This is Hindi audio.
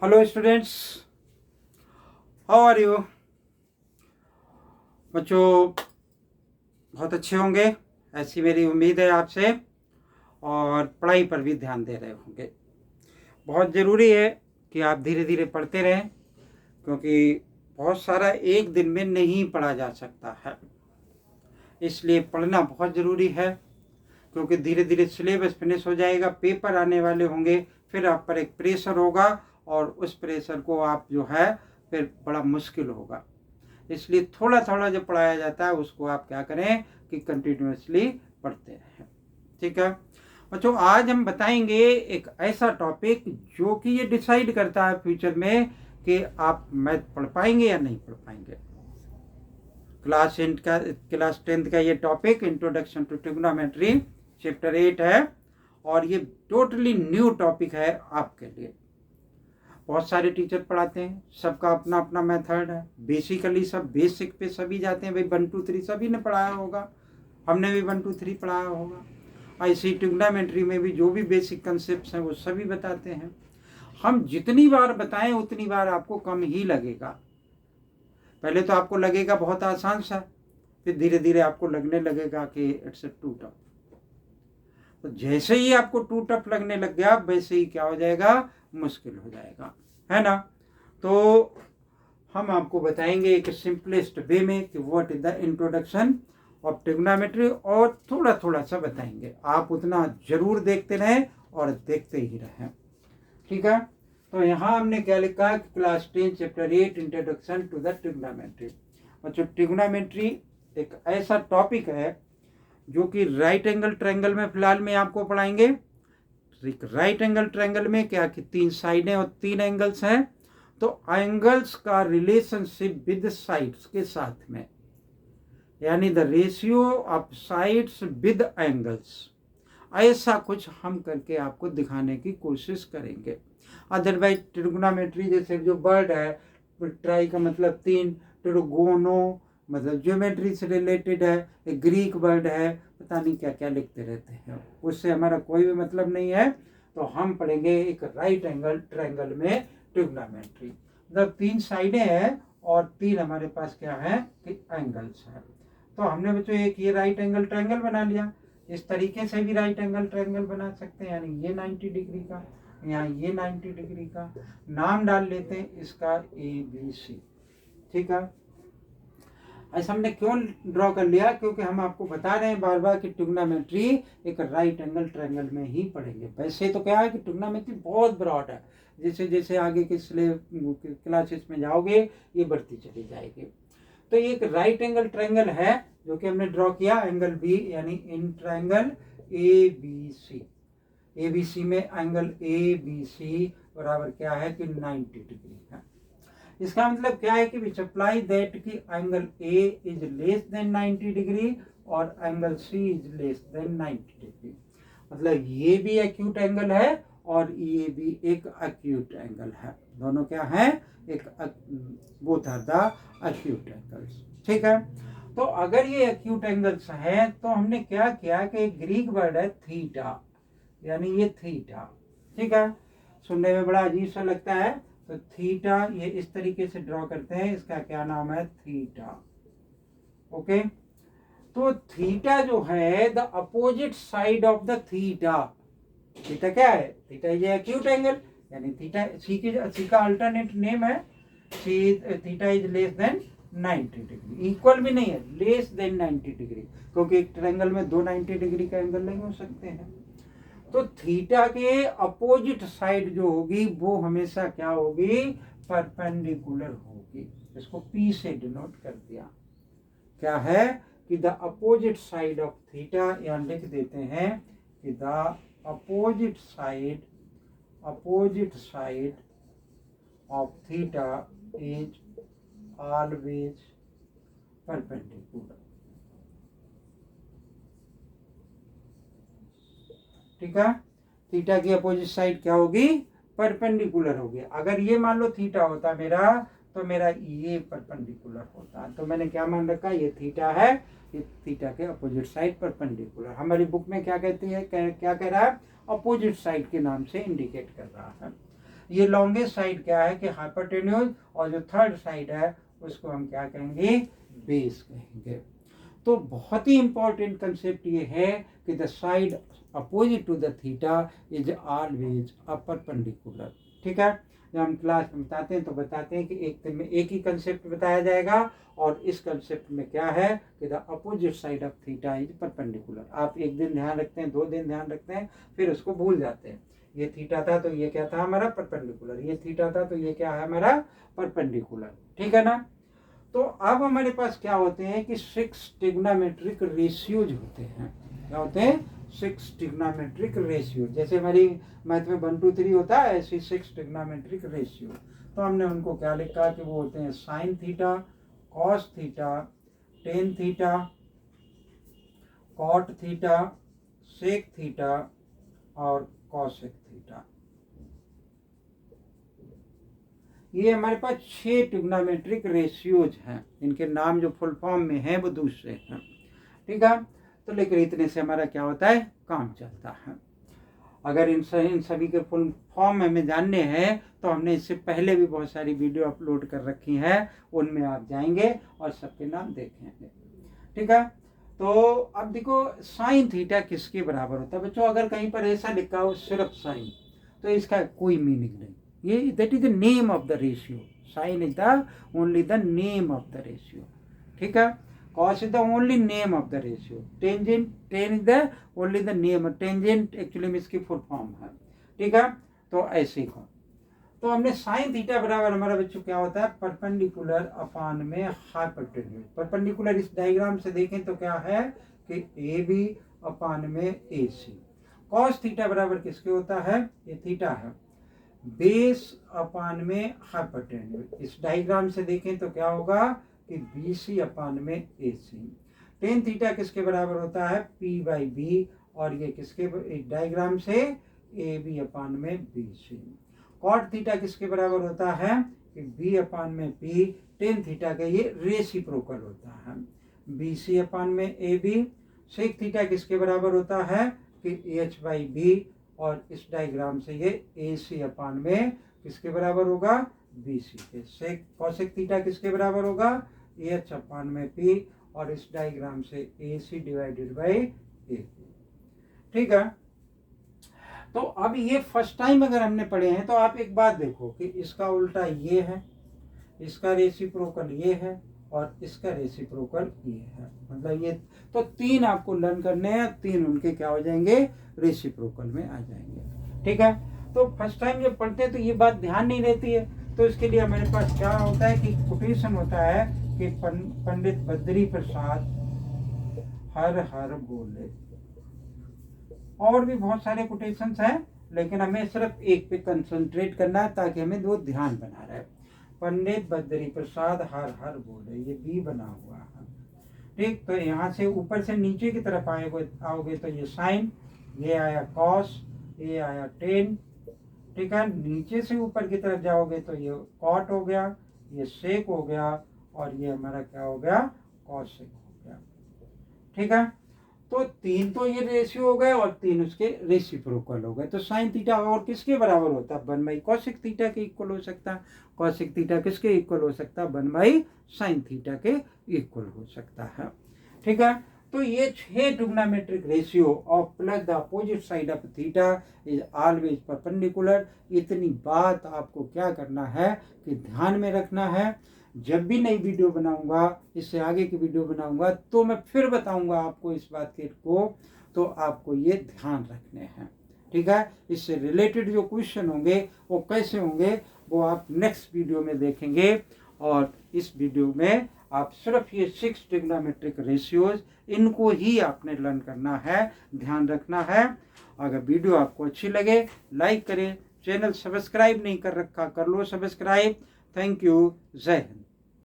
Hello students, how are you? बच्चों बहुत अच्छे होंगे, ऐसी मेरी उम्मीद है आपसे। और पढ़ाई पर भी ध्यान दे रहे होंगे। बहुत ज़रूरी है कि आप धीरे धीरे पढ़ते रहें, क्योंकि बहुत सारा एक दिन में नहीं पढ़ा जा सकता है। इसलिए पढ़ना बहुत ज़रूरी है, क्योंकि धीरे धीरे सिलेबस फिनिश हो जाएगा, पेपर आने वाले होंगे, फिर आप पर एक प्रेशर होगा और उस प्रेशर को आप जो है फिर बड़ा मुश्किल होगा। इसलिए थोड़ा थोड़ा जो पढ़ाया जाता है उसको आप क्या करें कि कंटिन्यूअसली पढ़ते रहें। ठीक है बच्चों, आज हम बताएंगे एक ऐसा टॉपिक जो कि ये डिसाइड करता है फ्यूचर में कि आप मैथ पढ़ पाएंगे या नहीं पढ़ पाएंगे। क्लास 10th का ये topic introduction to trigonometry chapter 8 है, और ये टोटली न्यू टॉपिक है आपके लिए। बहुत सारे टीचर पढ़ाते हैं, सबका अपना अपना मेथड है। बेसिकली सब बेसिक पे सभी जाते हैं, भाई 1 2 3 सभी ने पढ़ाया होगा, हमने भी 1 2 3 पढ़ाया होगा। ऐसी ट्रिग्नोमेट्री में भी जो भी बेसिक कंसेप्ट हैं वो सभी बताते हैं। हम जितनी बार बताएं उतनी बार आपको कम ही लगेगा। पहले तो आपको लगेगा बहुत आसान सा, फिर धीरे धीरे आपको लगने लगेगा कि इट्स अ टू टफ। तो जैसे ही आपको टू टफ लगने लग गया वैसे ही क्या हो जाएगा, मुश्किल हो जाएगा, है ना। तो हम आपको बताएंगे एक सिंपलेस्ट वे में कि what is the introduction of trigonometry, और थोड़ा थोड़ा सा बताएंगे। आप उतना जरूर देखते रहें और देखते ही रहें, ठीक है। तो यहाँ हमने क्या लिखा है कि class 10 chapter 8 introduction to the trigonometry. बच्चों ट्रिग्नोमेट्री एक ऐसा टॉपिक है जो कि राइट एंगल ट्रायंगल में फिलहाल में आपको पढ़ाएंगे। राइट एंगल ट्रायंगल में क्या कि 3 साइडें और 3 एंगल्स हैं, तो एंगल्स का रिलेशनशिप विद साइड्स के साथ में, यानी the ratio of sides with angles, ऐसा कुछ हम करके आपको दिखाने की कोशिश करेंगे। अदरवाइज ट्रिग्नोमेट्री जैसे जो वर्ड है, ट्राई का मतलब 3, ट्रिगोनो मतलब ज्योमेट्री से रिलेटेड है, एक ग्रीक वर्ड है, पता नहीं क्या क्या लिखते रहते हैं, उससे हमारा कोई भी मतलब नहीं है। तो हम पढ़ेंगे एक राइट एंगल ट्रायंगल में ट्रिग्नोमेट्री, मतलब 3 साइडें हैं और 3 हमारे पास क्या है कि एंगल्स है। तो हमने बच्चों एक ये राइट एंगल ट्रायंगल बना लिया। इस तरीके से भी राइट एंगल ट्रायंगल बना सकते हैं, यानी ये 90 डिग्री का, यहाँ ये 90 डिग्री का। नाम डाल लेते हैं इसका ABC, ठीक है। ऐसा हमने क्यों ड्रॉ कर लिया, क्योंकि हम आपको बता रहे हैं बार बार कि ट्रिग्नोमेट्री एक राइट एंगल ट्रायंगल में ही पढ़ेंगे। वैसे तो क्या है कि ट्रिग्नोमेट्री बहुत ब्रॉड है, जैसे जैसे आगे के क्लासेस में जाओगे ये बढ़ती चली जाएगी। तो ये एक राइट एंगल ट्रायंगल है जो कि हमने ड्रॉ किया, एंगल बी यानी इन ट्रायंगल ABC में एंगल ABC बराबर क्या है कि 90 डिग्री है। इसका मतलब क्या है कि विच अप्लाई दैट कि angle A is less than 90 degree और angle C is less than 90 degree. मतलब ये भी एक्यूट एंगल है और ये भी एक एक्यूट एंगल है। दोनों क्या है, एक both are the acute angles, ठीक है। तो अगर ये एक्यूट एंगल्स हैं तो हमने क्या किया कि एक ग्रीक वर्ड है थीटा, यानी ये थीटा, ठीक है। सुनने में बड़ा अजीब सा लगता है, तो थीटा ये इस तरीके से ड्रॉ करते हैं, इसका क्या नाम है, थीटा, ओके। तो थीटा जो है the opposite side of the theta, theta क्या है, थीटा इज एक्यूट एंगल, यानी थीटा सी का अल्टरनेट नेम है, theta is less than 90 degree. Equal भी नहीं है, लेस देन 90 डिग्री, क्योंकि एक ट्रायंगल में 2 90 डिग्री का एंगल नहीं हो सकते हैं। तो थीटा के अपोजिट साइड जो होगी वो हमेशा क्या होगी, परपेंडिकुलर होगी। इसको P से डिनोट कर दिया, क्या है कि the opposite side of theta, यहाँ लिख देते हैं कि the opposite side of theta is always perpendicular, ठीक है। थीटा की अपोजिट साइड क्या होगी, परपेंडिकुलर होगी। अगर ये मान लो थीटा होता मेरा, तो मेरा ये परपेंडिकुलर होता। तो मैंने क्या मान रखा, ये थीटा है, ये थीटा के अपोजिट साइड परपेंडिकुलर। हमारी बुक में क्या कहती है, क्या कह रहा है, अपोजिट साइड के नाम से इंडिकेट कर रहा है। ये लॉन्गेस्ट साइड क्या है कि हाइपोटेन्यूज, और जो थर्ड साइड है उसको हम क्या कहेंगे, बेस कहेंगे। तो बहुत ही इंपॉर्टेंट कंसेप्ट ये है कि the side opposite to the theta is always a perpendicular. ठीक है, जब हम क्लास में बताते हैं तो बताते हैं कि एक दिन में एक ही कंसेप्ट बताया जाएगा, और इस कंसेप्ट में क्या है कि the opposite side of theta is perpendicular. आप एक दिन ध्यान रखते हैं, 2 दिन ध्यान रखते हैं, फिर उसको भूल जाते हैं। ये थीटा था तो ये क्या था हमारा, परपेंडिकुलर। ये थीटा था तो ये क्या है हमारा, परपेंडिकुलर। ठीक है ना। तो अब हमारे पास क्या होते हैं कि 6 ट्रिग्नोमेट्रिक रेशियोज होते हैं। क्या होते हैं, 6 ट्रिग्नोमेट्रिक रेशियो। जैसे हमारी मैथ में 1 2 3 होता है, ऐसी 6 ट्रिग्नोमेट्रिक रेशियो। तो हमने उनको क्या लिखा कि वो होते हैं sine theta, cos theta, tan theta, cot theta, sec theta और कॉसेक थीटा। ये हमारे पास 6 ट्रिग्नोमेट्रिक रेशियोज हैं। इनके नाम जो फुल फॉर्म में हैं वो दूसरे हैं। ठीक है, तो लेकिन इतने से हमारा क्या होता है, काम चलता है। अगर इन सभी के फुल फॉर्म हमें जानने हैं तो हमने इससे पहले भी बहुत सारी वीडियो अपलोड कर रखी हैं, उनमें आप जाएंगे और सबके नाम देखेंगे। ठीक है, तो अब देखो साइन थीटा किसके बराबर होता है बच्चों। अगर कहीं पर ऐसा लिखा हो सिर्फ साइन, तो इसका कोई मीनिंग नहीं। ये that is the name of the ratio. Sine is the only the name of the ratio. ठीक है, cos is the only name of the ratio. Tangent, tan is the only the name. Tangent actually में इसकी फुल फॉर्म है। ठीक है, तो ऐसे ही तो हमने साइन थीटा बराबर हमारा बच्चों क्या होता है, परपेंडिकुलर अपान में हाइपोटेन्यूज। परपेंडिकुलर इस डायग्राम से देखें तो क्या है कि ए बी अपान में ए सी। कॉस थीटा बराबर किसके होता है, ये थीटा है, बेस अपान में हाइपोटेन्यूज। इस डायग्राम से देखें तो क्या होगा कि बी सी अपान में ए सी। टेन थीटा किसके बराबर होता है, पी बाई बी, और ये किसके डायग्राम से ए बी अपान में बी सी। कॉट थीटा किसके बराबर होता है कि बी अपान में पी, टेन थीटा का ये रेसिप्रोकल होता है, बी सी अपान में ए बी। सेक थीटा किसके बराबर होता है कि एच बाई बी, और इस डायग्राम से ये ए सी अपान में किसके बराबर होगा, बी सी के। सेक कॉसेक थीटा किसके बराबर होगा, एच अपान में पी, और इस डायग्राम से A C divided by A P. ठीक है, तो अब ये फर्स्ट टाइम अगर हमने पढ़े हैं तो आप एक बात देखो कि इसका उल्टा ये है, इसका रेसिप्रोकल ये है, और इसका रेसिप्रोकल ये है। मतलब ये तो 3 आपको लर्न करने हैं, 3 उनके क्या हो जाएंगे, रेसिप्रोकल में आ जाएंगे। ठीक है, तो फर्स्ट टाइम जब पढ़ते हैं तो ये बात ध्यान नहीं रहती है, तो इसके लिए हमारे पास क्या होता है कि कोटेशन होता है कि पंडित बद्री प्रसाद हर हर बोले। और भी बहुत सारे कोटेशंस हैं, लेकिन हमें सिर्फ एक पे कंसंट्रेट करना है ताकि हमें वो ध्यान बना रहे। पंडित बद्री प्रसाद हर हर बोले, ये बी बना हुआ है। ठीक, तो यहाँ से ऊपर से नीचे की तरफ आओगे तो ये साइन, ये आया कॉस, ये आया टेन। ठीक है, नीचे से ऊपर की तरफ जाओगे तो ये कॉट हो गया, ये सेक हो गया, और ये हमारा क्या हो गया, कॉसेक हो गया। ठीक है, तो 3 तो ये रेशियो हो गए और 3 उसके रेसिप्रोकल हो गए। तो साइन थीटा और किसके बराबर होता है, 1 बाई कॉसेक थीटा के इक्वल हो सकता है। कॉसेक थीटा किसके इक्वल हो सकता है, 1 बाई साइन थीटा के इक्वल हो सकता है। ठीक है, तो ये 6 trigonometric ratio of plus the opposite side of theta is always perpendicular. इतनी बात आपको क्या करना है कि ध्यान में रखना है। जब भी नई वीडियो बनाऊंगा, इससे आगे की वीडियो बनाऊंगा, तो मैं फिर बताऊंगा आपको इस बात के को, तो आपको ये ध्यान रखने हैं। ठीक है, इससे रिलेटेड जो क्वेश्चन होंगे वो कैसे होंगे वो आप नेक्स्ट वीडियो में देखेंगे। और इस वीडियो में आप सिर्फ ये 6 ट्रिग्नोमेट्रिक रेशियोज, इनको ही आपने लर्न करना है, ध्यान रखना है। अगर वीडियो आपको अच्छी लगे लाइक करें, चैनल सब्सक्राइब नहीं कर रखा कर लो सब्सक्राइब। थैंक यू, जय हिंद।